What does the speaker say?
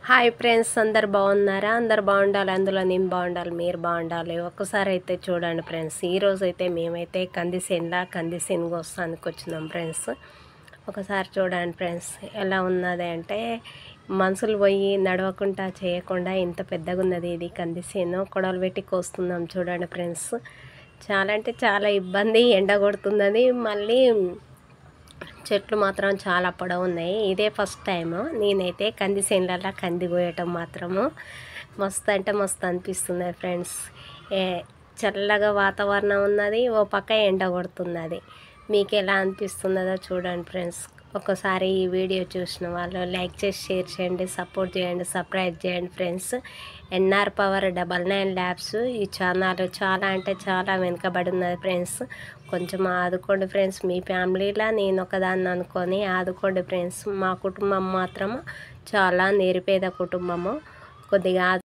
Hi friends, అందరు బాగున్నారా? అందరు బాగుండాలి, అందులో నేను బాగుండాలి, మీరు బాగుండాలి. ఒక్కసారి అయితే చూడండి ఫ్రెండ్స్, ఈరోజు అయితే మేమైతే కంది కోస్తానికి వచ్చినాం ఫ్రెండ్స్. ఒకసారి చూడండి ఫ్రెండ్స్, ఎలా ఉన్నది అంటే మనుషులు పోయి నడవకుండా చేయకుండా ఇంత పెద్దగా ఉన్నది. ఇది కంది చేను కొడవలు పెట్టి కోస్తున్నాం చూడండి ఫ్రెండ్స్. చాలా అంటే చాలా ఇబ్బంది, ఎండ కొడుతున్నది, మళ్ళీ చెట్లు మాత్రం చాలా పొడవు ఉన్నాయి. ఇదే ఫస్ట్ టైము నేనైతే కంది చేనులలో కంది కోయటం మాత్రము మస్తు అంటే మస్తు అనిపిస్తుంది ఫ్రెండ్స్. చల్లగా వాతావరణం ఉన్నది, ఓ పక్క ఎండ కొడుతున్నది. మీకు ఎలా అనిపిస్తున్నదో చూడండి ఫ్రెండ్స్. ఒకసారి ఈ వీడియో చూసిన వాళ్ళు లైక్ చేసి షేర్ చేయండి, సపోర్ట్ చేయండి, సబ్స్క్రైబ్ చేయండి ఫ్రెండ్స్. ఎన్ఆర్ పవర్ 99 ల్యాబ్స్ ఈ ఛానల్ చాలా అంటే చాలా వెనుకబడి ఉన్నది ఫ్రెండ్స్. కొంచెం ఆదుకోండి ఫ్రెండ్స్. మీ ఫ్యామిలీలో నేను ఒకదాన్ని అనుకొని ఆదుకోండి ఫ్రెండ్స్. మా కుటుంబం మాత్రం చాలా నిరుపేద కుటుంబము. కొద్దిగా